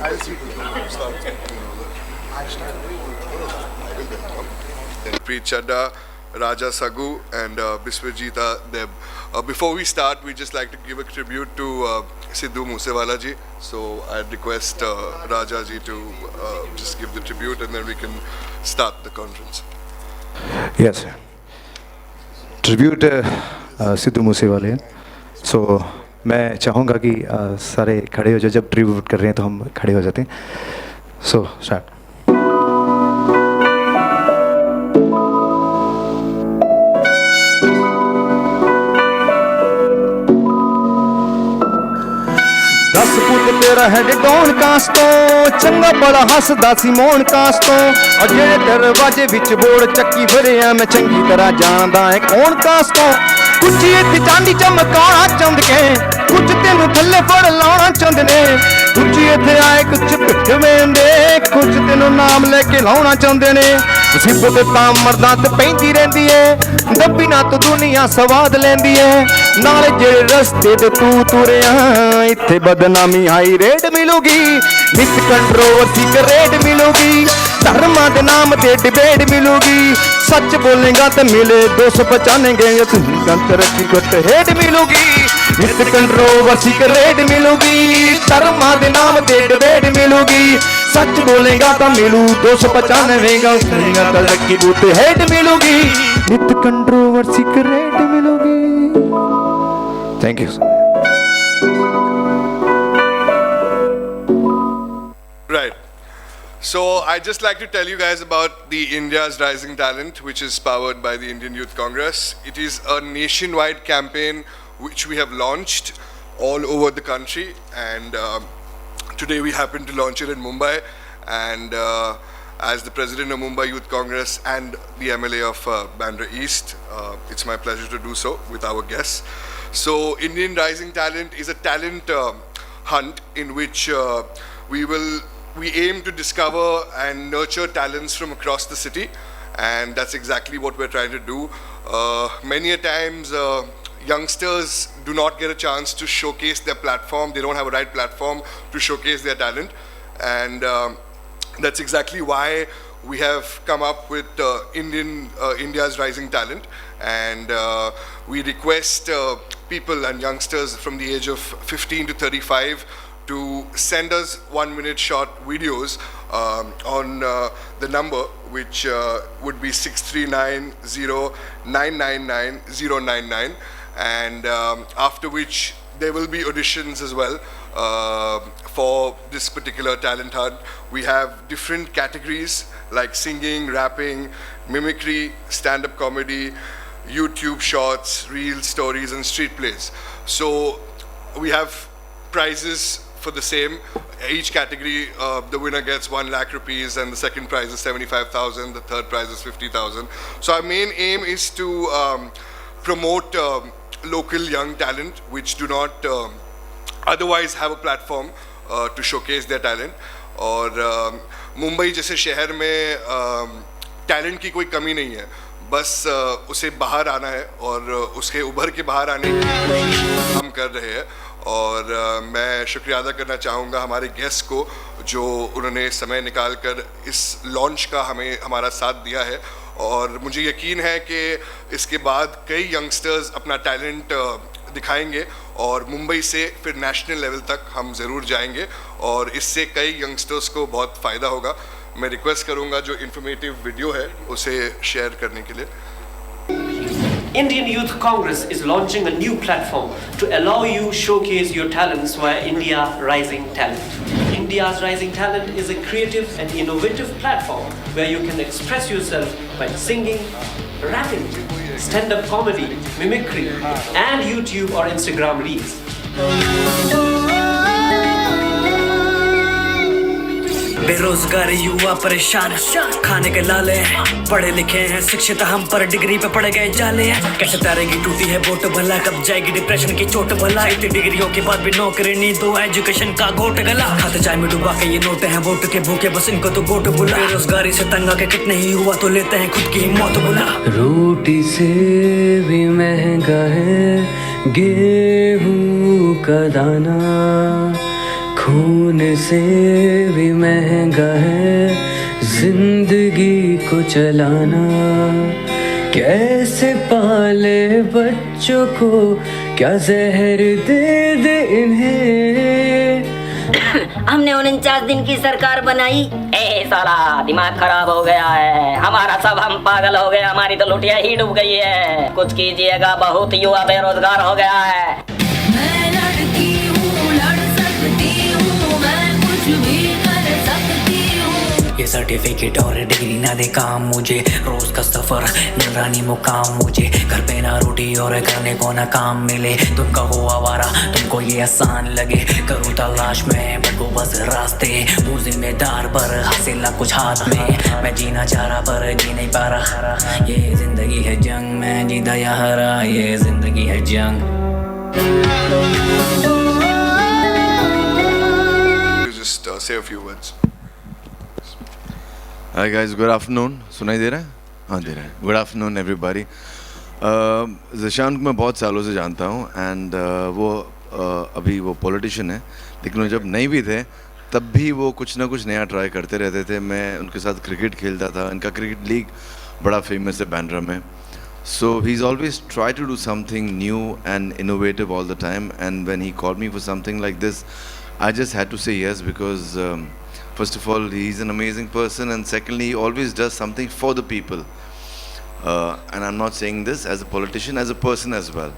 I'll see to start. Preet Chadda, Raja Sagu, and Biswajita Deb. Before we start, we just like to give a tribute to Sidhu Moosewala ji. So I'd request Raja ji to just give the tribute, and then we can start the conference. Yes, tribute Sidhu मूसेवाले. सो मैं चाहूँगा कि सारे खड़े हो जाए. जब tribute कर रहे हैं तो हम खड़े हो जाते हैं. So start. दस फुट तेरा हेड डॉन कास तो चंगा बड़ा हसदा सी मोहन कास तो और जेड़े दरवाजे विच बोड़ चक्की फिरिया मैं चंगी तरह जानदा है कौन कास तो कुछ इत्थे चांदी चमकाना चाहुंदे के कुछ तेनू थल्ले फड़ लाउणा चाहुंदे ने कुछ इत्थे आए कुछ पिठ वेंदे कुछ तेनू नाम लेके लाउणा चाहुंदे ने मुसीबत तां मरदा ते पैंदी रहिंदी है दब्बी ना तू दुनिया स्वाद लैंदी है नाले जेड़े रस्ते ते तू तुरिया इत्थे बदनामी हाई रेट मिलूगी नित कंट्रोवर्सी करेट मिलूगी धर्मां दे नाम ते डिबेट मिलूगी सच बोलेगा तो मिले 295 तरक्की घट हेट मिलूगी नित कंट्रोवर्सी करेट मिलूगी धर्मां दे नाम ते डिबेट मिलूगी सच बोलेगा तो मिलू 295 तरक्की घट हेट मिलूगी नित कंट्रोवर्सी करेट मिलूगी. Thank you. Right. So I'd just like to tell you guys about the India's Rising Talent, which is powered by the Indian Youth Congress. It is a nationwide campaign which we have launched all over the country, and today we happen to launch it in Mumbai, and as the president of Mumbai Youth Congress and the MLA of Bandra East, it's my pleasure to do so with our guests. So Indian Rising Talent is a talent hunt in which we aim to discover and nurture talents from across the city, and that's exactly what we're trying to do. Many a times youngsters do not get a chance to showcase their platform. They don't have a right platform to showcase their talent, and that's exactly why we have come up with India's Rising Talent, and we request people and youngsters from the age of 15 to 35 to send us 1-minute short videos on the number which would be 6390999 and after which there will be auditions as well for this particular talent hunt. We have different categories like singing, rapping, mimicry, stand-up comedy, YouTube shorts, reels, stories, and street plays. So we have prizes for the same. Each category, the winner gets 1 lakh rupees, and the second prize is 75,000. The third prize is 50,000. So our main aim is to promote local young talent which do not otherwise have a platform to showcase their talent. और मुंबई जैसे शहर में talent की कोई कमी नहीं है, बस उसे बाहर आना है और उसके उभर के बाहर आने की हम कर रहे हैं. और मैं शुक्रिया अदा करना चाहूँगा हमारे गेस्ट को जो उन्होंने समय निकाल कर इस लॉन्च का हमारा साथ दिया है. और मुझे यकीन है कि इसके बाद कई यंगस्टर्स अपना टैलेंट दिखाएंगे और मुंबई से फिर नेशनल लेवल तक हम ज़रूर जाएंगे और इससे कई यंगस्टर्स को बहुत फ़ायदा होगा. मैं रिक्वेस्ट करूंगा जो इन्फॉर्मेटिव वीडियो है उसे शेयर करने के लिए. Indian Youth Congress is launching a new platform to allow you showcase your talents via India Rising Talent. India's Rising Talent is a creative and innovative platform where you can express yourself by singing, rapping, stand-up comedy, mimicry, and YouTube or Instagram reels. बेरोजगार युवा परेशान खाने के लाले पढ़े लिखे हैं शिक्षित हम पर डिग्री पे पड़ गए जाले कैसे तारेगी टूटी है वोट भला कब जाएगी डिप्रेशन की चोट भला इतनी डिग्रियों के बाद भी नौकरी नहीं दो एजुकेशन का घोट गला खाते चाय में डुबा के ये नोट हैं वोट के भूखे बस इनको तो वोट बुला बेरोजगारी से तंग आके कितने ही हुआ तो लेते हैं खुद की मौत बुला रोटी से भी महंगा है गेहूं का दाना खून से भी महंगा है जिंदगी को चलाना। कैसे पाले बच्चों को, क्या जहर दे दे इन्हें। हमने 49 दिन की सरकार बनाई। ए साला दिमाग खराब हो गया है हमारा, सब हम पागल हो गए, हमारी तो लुटिया ही डूब गई है। कुछ कीजिएगा, बहुत युवा बेरोजगार हो गया है। मैं लड़की हूँ, लड़ सकती हूँ, मैं कुछ भी कर सकती हूँ। ये सर्टिफिकेट और डिग्री ना दे काम मुझे, रोज का सफर निगरानी मुकाम मुझे। घर पे ना रोटी और करने को ना काम मिले, तुम कहो आवारा तुमको ये आसान लगे। करूँ तलाश में बटको बस रास्ते, हूँ जिम्मेदार पर हासिल कुछ हाथ में। मैं जीना चाह रहा पर जी नहीं पा रहा, ये जिंदगी है जंग, मैं जीता या हरा, ये जिंदगी है जंग। Just say a few words. Hi guys, good afternoon. सुनाई दे रहा है? हाँ दे रहा है। Good afternoon everybody. ज़ीशान को मैं बहुत सालों से जानता हूँ एंड वो अभी वो पॉलिटिशियन है, लेकिन वो जब नहीं भी थे तब भी वो कुछ ना कुछ नया ट्राई करते रहते थे। मैं उनके साथ क्रिकेट खेलता था, इनका क्रिकेट लीग बड़ा फेमस है बैंड्रा में। So he's always tried to do something new and innovative all the time, and when he called me for something like this, I just had to say yes because first of all he's an amazing person, and secondly he always does something for the people. And I'm not saying this as a politician, as a person as well.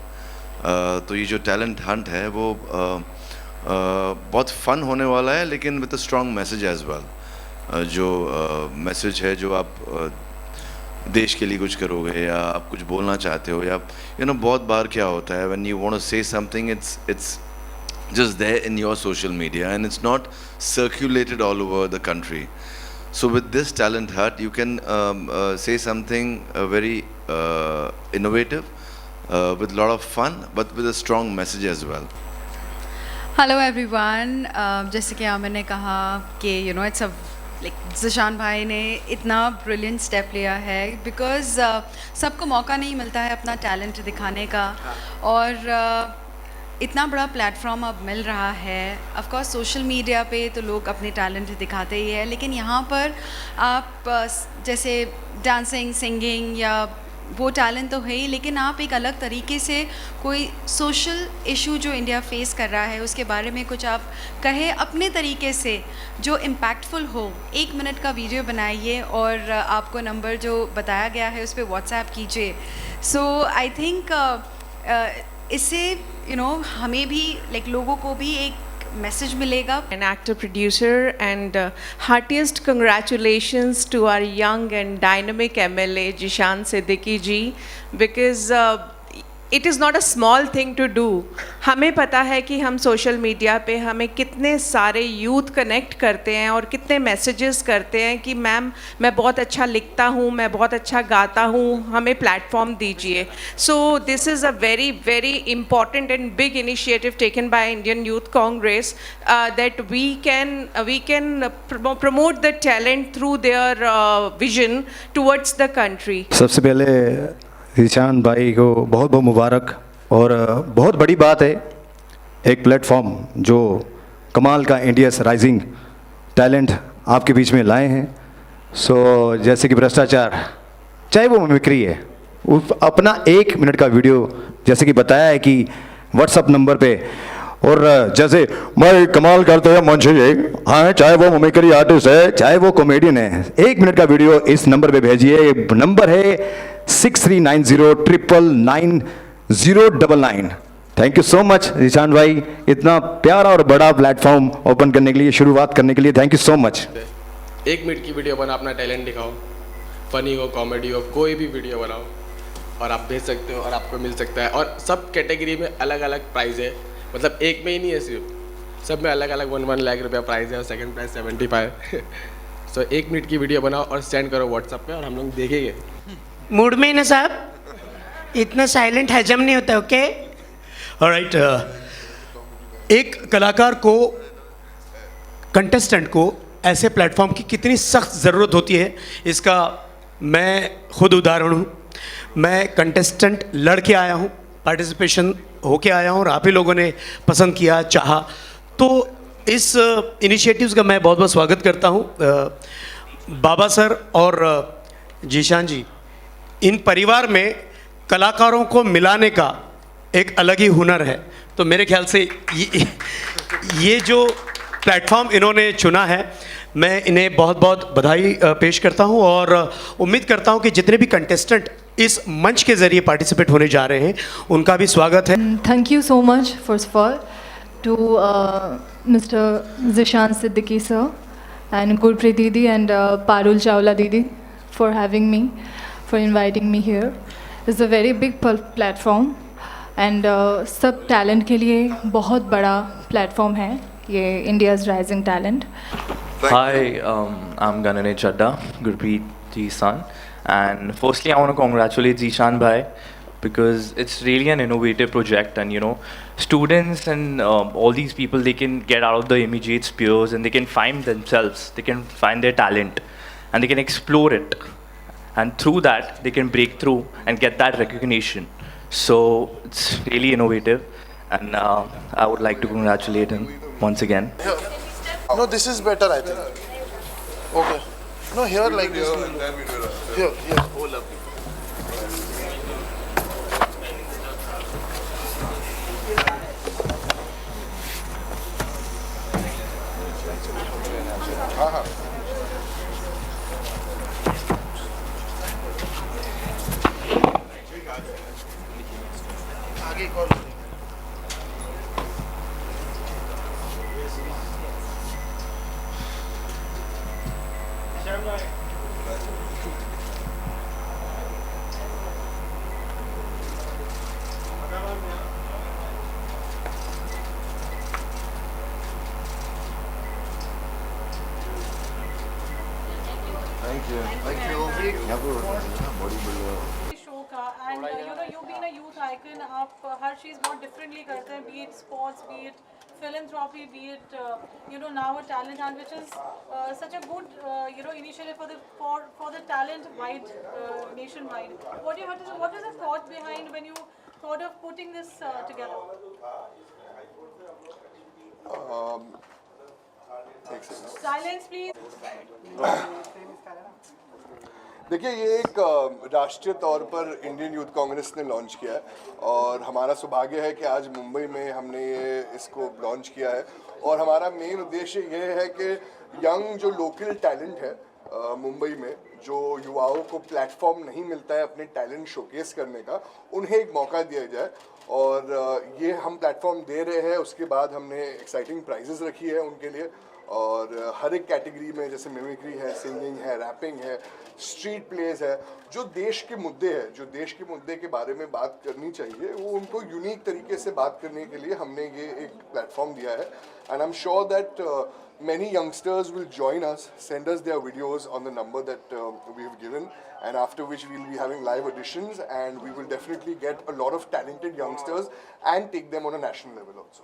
तो ये जो talent Hunt है वो बहुत fun होने वाला है, लेकिन with a strong message as well. जो मैसेज है जो आप देश के लिए कुछ करोगे या आप कुछ बोलना चाहते हो, या बहुत बार क्या होता है when you want to say something, it's just there in your social media and it's not circulated all over the country. So with this talent hut you can say something very innovative with a lot of fun but with a strong message as well. Hello everyone. जैसे कि मैंने कहा कि it's a Zeeshan भाई ने इतना brilliant step लिया है बिकॉज़ सबको मौका नहीं मिलता है अपना टैलेंट दिखाने का, और इतना बड़ा प्लेटफॉर्म अब मिल रहा है। ऑफ कोर्स सोशल मीडिया पे तो लोग अपने टैलेंट दिखाते ही है, लेकिन यहाँ पर आप जैसे डांसिंग, सिंगिंग या वो टैलेंट तो है ही, लेकिन आप एक अलग तरीके से कोई सोशल इशू जो इंडिया फेस कर रहा है उसके बारे में कुछ आप कहे अपने तरीके से जो इम्पैक्टफुल हो। 1 मिनट का वीडियो बनाइए और आपको नंबर जो बताया गया है उस पर व्हाट्सएप कीजिए। सो आई थिंक इससे हमें भी लोगों को भी एक मैसेज मिलेगा। An actor, producer, and heartiest congratulations to our young and dynamic MLA Zishan Siddiqui ji, because it is not a small thing to do. हमें पता है कि हम सोशल मीडिया पे हमें कितने सारे यूथ कनेक्ट करते हैं और कितने मैसेजेस करते हैं कि मैम मैं बहुत अच्छा लिखता हूँ, मैं बहुत अच्छा गाता हूँ, हमें प्लेटफॉर्म दीजिए। So this is a very very important and big initiative taken by Indian youth Congress that we can promote the talent through their vision towards the country. सबसे पहले ज़ीशान भाई को बहुत बहुत मुबारक, और बहुत बड़ी बात है एक प्लेटफॉर्म जो कमाल का इंडियाज़ राइजिंग टैलेंट आपके बीच में लाए हैं। सो जैसे कि भ्रष्टाचार, चाहे वो मिमिक्री है, अपना 1 मिनट का वीडियो जैसे कि बताया है कि व्हाट्सअप नंबर पे, और जैसे मैं कमाल करते हैं मुंशी जी, हाँ चाहे वो मिमिक्री आर्टिस्ट है चाहे वो कॉमेडियन है, 1 मिनट का वीडियो इस नंबर पे भेजिए। नंबर है 6390999099। Thank you so much Zeeshan भाई, इतना प्यारा और बड़ा प्लेटफॉर्म ओपन करने के लिए, शुरुआत करने के लिए thank you so much. 1 minute की वीडियो बना, अपना टैलेंट दिखाओ, फनी हो, कॉमेडी हो, कोई भी वीडियो बनाओ और आप भेज सकते हो और आपको मिल सकता है। और सब कैटेगरी में अलग अलग प्राइस है, मतलब एक में ही नहीं है, सिर्फ सब में अलग अलग 1 लाख रुपया प्राइस है और सेकंड प्राइस 75। सो 1 मिनट की वीडियो बनाओ और सेंड करो व्हाट्सएप पे और हम लोग देखेंगे। मूड में ना साहब, इतना साइलेंट हजम नहीं होता। Okay alright. एक कलाकार को, कंटेस्टेंट को ऐसे प्लेटफॉर्म की कितनी सख्त ज़रूरत होती है, इसका मैं खुद उदाहरण हूँ। मैं कंटेस्टेंट लड़ के आया हूँ, पार्टिसिपेशन होके आया हूँ और आप ही लोगों ने पसंद किया, चाहा, तो इस इनिशिएटिव्स का मैं बहुत बहुत स्वागत करता हूँ। बाबा सर और जीशान जी, इन परिवार में कलाकारों को मिलाने का एक अलग ही हुनर है। तो मेरे ख्याल से ये जो प्लेटफॉर्म इन्होंने चुना है, मैं इन्हें बहुत बहुत बधाई पेश करता हूं और उम्मीद करता हूं कि जितने भी कंटेस्टेंट इस मंच के ज़रिए पार्टिसिपेट होने जा रहे हैं उनका भी स्वागत है। Thank you so much, first of all, to Mr. Zishan Siddiqui sir and Gurpreet Didi and Parul Chawla Didi for having me, for inviting me here. It's a very big platform and सब talent के लिए बहुत बड़ा platform है ये India's Rising Talent. Hi, I'm Ganane Chadda, Gurpreet ji's son. And firstly, I want to congratulate Zishan Bhai because it's really an innovative project, and you know, students and all these people, they can get out of the immediate spheres and they can find themselves, they can find their talent and they can explore it, and through that they can break through and get that recognition. So it's really innovative, and I would like to congratulate him once again. No, this is better, I think. Okay. No, here like this. Here. Oh, lovely. आगे कौन? Show का and you know you been a youth icon, आप हर चीज़ बहुत differently करते हैं, be it sports, be it philanthropy, be it you know now a talent hunt, which is such a good you know initiative for the talent wide nationwide. What is the thought behind when you thought of putting this together? Silence, please. देखिए, ये एक राष्ट्रीय तौर पर Indian youth Congress ने launch किया है और हमारा सौभाग्य है कि आज मुंबई में हमने इसको लॉन्च किया है। और हमारा मेन उद्देश्य ये है कि यंग जो लोकल टैलेंट है मुंबई में, जो युवाओं को प्लेटफॉर्म नहीं मिलता है अपने टैलेंट शोकेस करने का, उन्हें एक मौका दिया जाए। और ये हम प्लेटफॉर्म दे रहे हैं। उसके बाद हमने एक्साइटिंग प्राइजेस रखी है उनके लिए, और हर एक कैटेगरी में, जैसे मिमिक्री है, सिंगिंग है, रैपिंग है, स्ट्रीट प्लेज है, जो देश के मुद्दे हैं, जो देश के मुद्दे के बारे में बात करनी चाहिए, वो उनको यूनिक तरीके से बात करने के लिए हमने ये एक प्लेटफॉर्म दिया है। And I am sure that many youngsters will join us, send us their videos on the number that we have given, and after which we will be having live auditions, and we will definitely get a lot of talented youngsters and take them on a national level also.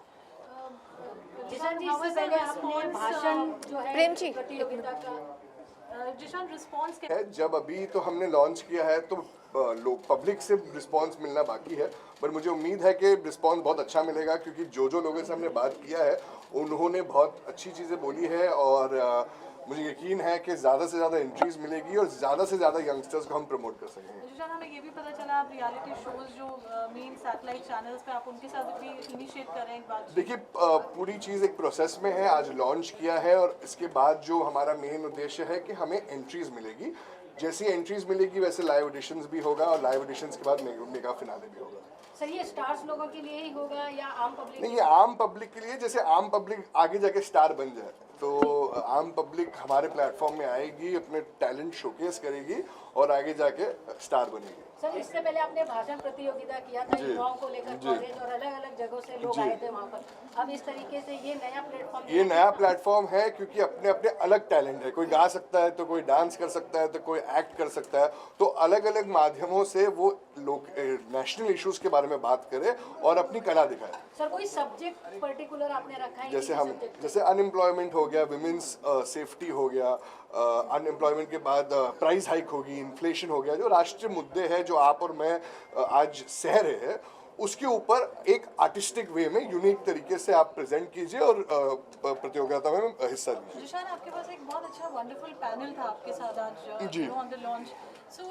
Zeeshan ji, इससे पहले आपने भाषण जो है प्रेम जी प्रतियोगिता का Zeeshan response है, जब अभी तो हमने लॉन्च किया है तो लोग पब्लिक से रिस्पांस मिलना बाकी है, पर मुझे उम्मीद है कि रिस्पांस बहुत अच्छा मिलेगा, क्योंकि जो लोगों से हमने बात किया है उन्होंने बहुत अच्छी चीज़ें बोली है। और मुझे यकीन है कि ज़्यादा से ज़्यादा एंट्रीज मिलेगी और ज़्यादा से ज़्यादा यंगस्टर्स को हम प्रमोट कर सकेंगे। जिशान, हमें ये भी पता चला आप रियलिटी शोज जो मेन सैटेलाइट चैनल्स पे आप उनके साथ भी इनिशिएट कर रहे हैं एक बात। देखिए, पूरी चीज़ एक प्रोसेस में है, आज लॉन्च किया है और इसके बाद जो हमारा मेन उद्देश्य है कि हमें एंट्रीज मिलेगी। जैसी एंट्रीज मिलेगी वैसे लाइव ऑडिशंस भी होगा, और लाइव ऑडिशंस के बाद मेगा फिनाले भी होगा। सर, ये स्टार्स लोगों के लिए ही होगा या आम पब्लिक? नहीं, ये आम पब्लिक के लिए। जैसे आम पब्लिक आगे जाके स्टार बन जाए तो आम पब्लिक हमारे प्लेटफॉर्म में आएगी, अपने टैलेंट शोकेस करेगी और आगे जाके स्टार बनेगी। सर, इससे पहले आपने भाषण प्रतियोगिता किया था युवाओं को लेकर, कॉलेज और अलग अलग जगहों से लोग आए थे वहाँ पर। अब इस तरीके से ये नया प्लेटफॉर्म है, क्योंकि अपने अपने अलग टैलेंट है। कोई गा सकता है तो कोई डांस कर सकता है तो कोई एक्ट कर सकता है, तो अलग अलग माध्यमों से वो लोग नेशनल इश्यूज के बारे में बात करे और अपनी कला दिखाए। सर, कोई सब्जेक्ट पर्टिकुलर आपने रखा है? जैसे अनएम्प्लॉयमेंट हो गया, विमेंस सेफ्टी हो गया, अनएम्प्लॉयमेंट के बाद प्राइस हाइक होगी, इन्फ्लेशन हो गया, जो राष्ट्रीय मुद्दे हैं जो आप और मैं आज सह रहे हैं, उसके ऊपर एक आर्टिस्टिक वे में यूनिक तरीके से आप प्रेजेंट कीजिए और प्रतियोगिता में हिस्सा लीजिए। जिशान, आपके पास एक बहुत अच्छा वंडरफुल पैनल था आपके साथ आज ji. On the launch. So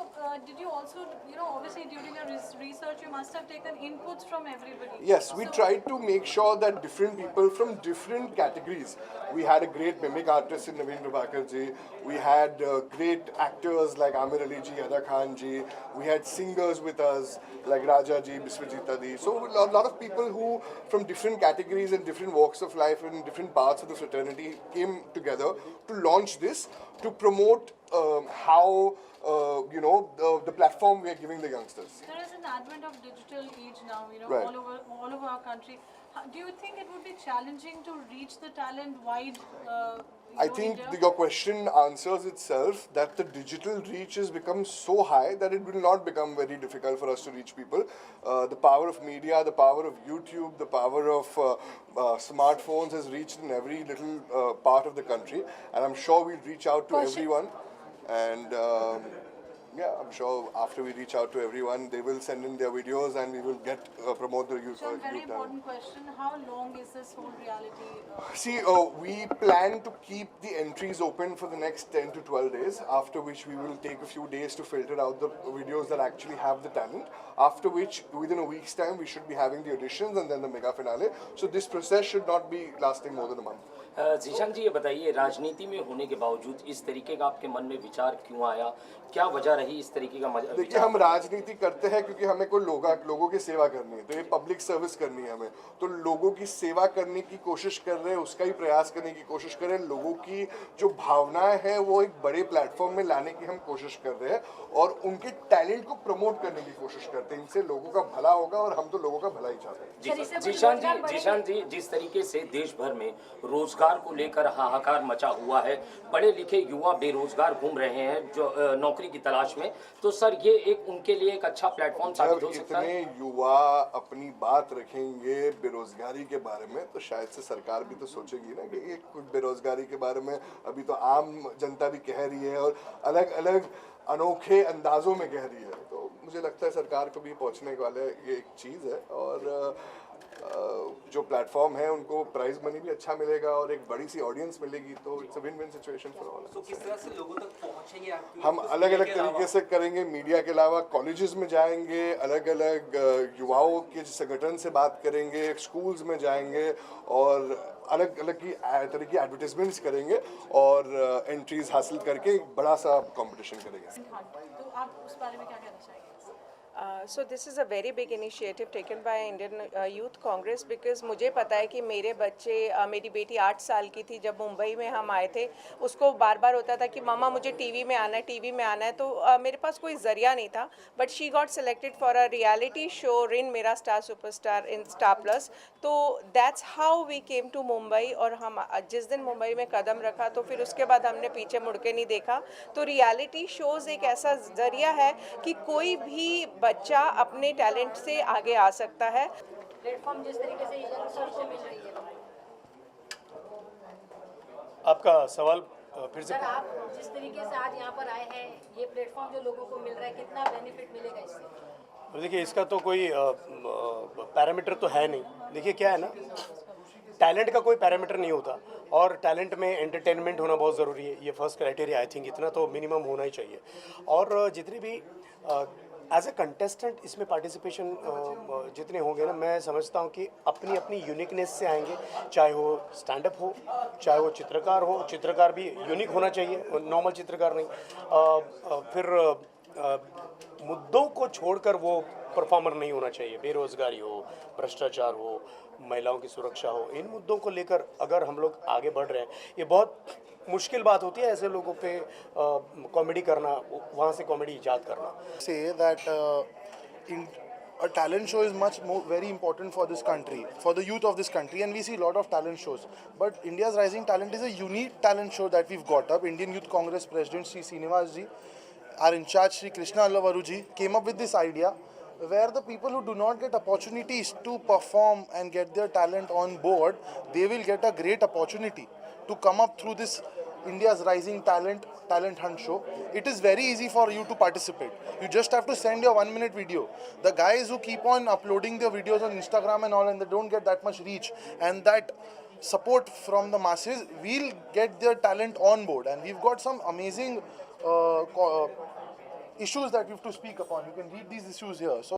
did you also, obviously during your research you must have taken inputs from everybody. Yes, we tried to make sure that different people from different categories. We had a great mimic artist in Naveen Prabhakar ji. We had great actors like Amir Ali ji, Ada Khan ji. We had singers with us like Raja ji, Biswajita ji. So a lot of people who from different categories and different walks of life and different parts of the fraternity came together to launch this, to promote how the platform we are giving the youngsters. There is an advent of digital age now, Right. all over our country. Do you think it would be challenging to reach the talent wide? I think India? your question answers itself that the digital reach has become so high that it will not become very difficult for us to reach people. The power of media, the power of YouTube, the power of smartphones has reached in every little part of the country, and I'm sure we'll reach out to everyone. And yeah, I'm sure after we reach out to everyone, they will send in their videos and we will get promote the youth. So a very important question: how long is this whole reality? See, we plan to keep the entries open for the next 10 to 12 days, after which we will take a few days to filter out the videos that actually have the talent, after which within a week's time we should be having the auditions and then the mega finale. So this process should not be lasting more than a month. Zeeshan ji, ये बताइए, राजनीति में होने के बावजूद इस तरीके का आपके मन में विचार क्यों आया? क्या वजह रही इस तरीके का? देखिए, हम राजनीति करते हैं क्योंकि हमें कोई लोगों की सेवा करनी है, तो ये पब्लिक सर्विस करनी है हमें, तो लोगों की सेवा करने की कोशिश कर रहे हैं, उसका ही प्रयास करने की कोशिश कर रहे हैं। लोगों की जो भावनाएं हैं वो एक बड़े प्लेटफॉर्म में लाने की हम कोशिश कर रहे हैं और उनके टैलेंट को प्रमोट करने की कोशिश करते हैं। इनसे लोगों का भला होगा और हम तो लोगों का भला ही चाहते हैं। जीशान जी, जिस तरीके से देश भर में रोजगार को लेकर हाहाकार मचा हुआ है, पढ़े लिखे युवा बेरोजगार घूम रहे हैं जो नौकरी की तलाश में, तो सर ये एक उनके लिए एक अच्छा प्लेटफॉर्म साबित हो सकता है। इतने युवा अपनी बात रखेंगे बेरोजगारी के बारे में, तो शायद से सरकार भी तो सोचेगी ना कि कुछ बेरोजगारी के बारे में अभी तो आम जनता भी कह रही है और अलग अलग अनोखे अंदाजों में कह रही है, तो मुझे लगता है सरकार को भी पहुंचने वाले ये एक चीज़ है। और जो प्लेटफॉर्म है उनको प्राइज मनी भी अच्छा मिलेगा और एक बड़ी सी ऑडियंस मिलेगी, तो it's a win win situation for all. तो किस तरह से लोगों तक पहुंचेंगे आप? हम अलग अलग तरीके से करेंगे। मीडिया के अलावा कॉलेजेस में जाएंगे, अलग अलग युवाओं के संगठन से बात करेंगे, स्कूल्स में जाएंगे और अलग अलग की तरह की एडवर्टाइजमेंट्स करेंगे और एंट्रीज हासिल करके एक बड़ा सा कंपटीशन करेंगे। तो आप उस बारे में क्या कहना चाहेंगे? So this is a very big initiative taken by Indian Youth Congress because मुझे पता है कि मेरे बच्चे, मेरी बेटी 8 साल की थी जब मुंबई में हम आए थे, उसको बार बार होता था कि मामा मुझे टीवी में आना है, टीवी में आना है, तो मेरे पास कोई ज़रिया नहीं था, but she got selected for a reality show रिन मेरा star superstar in Star Plus. तो that's how we came to Mumbai और हम जिस दिन मुंबई में कदम रखा तो फिर उसके बाद हमने पीछे मुड़ के नहीं देखा। तो रियलिटी शोज़ एक ऐसा ज़रिया है कि कोई भी बच्चा अपने टैलेंट से आगे आ सकता है। प्लेटफॉर्म जिस तरीके से यंगस्टर्स को मिल रही है, आपका सवाल फिर से? सर आप जिस तरीके से आज यहाँ पर आए हैं, ये प्लेटफॉर्म जो लोगों को मिल रहा है, कितना बेनिफिट मिलेगा इससे? देखिए, इसका तो कोई पैरामीटर तो है नहीं। देखिए क्या है ना, टैलेंट का कोई पैरामीटर नहीं होता और टैलेंट में एंटरटेनमेंट होना बहुत ज़रूरी है। ये फर्स्ट क्राइटेरिया आई थिंक इतना तो मिनिमम होना ही चाहिए। और जितने भी एज ए कंटेस्टेंट इसमें पार्टिसिपेशन जितने होंगे ना, मैं समझता हूँ कि अपनी अपनी यूनिकनेस से आएंगे, चाहे वो स्टैंड अप हो, चाहे वो चित्रकार हो। चित्रकार भी यूनिक होना चाहिए, नॉर्मल चित्रकार नहीं। फिर मुद्दों को छोड़कर वो परफॉर्मर नहीं होना चाहिए। बेरोजगारी हो, भ्रष्टाचार हो, महिलाओं की सुरक्षा हो, इन मुद्दों को लेकर अगर हम लोग आगे बढ़ रहे हैं, ये बहुत मुश्किल बात होती है ऐसे लोगों पे कॉमेडी करना, वहाँ से कॉमेडी ईजाद करना। Say that a talent show is very important for this country, for the youth of this country, and we see a lot of talent shows. But India's Rising Talent is a unique talent show that we've got up. Indian Youth Congress President Sri Srinivas ji, our in charge Sri Krishna Allavaru ji, came up with this idea where the people who do not get opportunities to perform and get their talent on board, they will get a great opportunity to come up through this India's Rising Talent Hunt show. It is very easy for you to participate. You just have to send your 1-minute video. The guys who keep on uploading their videos on Instagram and all, and they don't get that much reach and that support from the masses, will get their talent on board. And we've got some amazing issues that we have to speak upon. You can read these issues here. So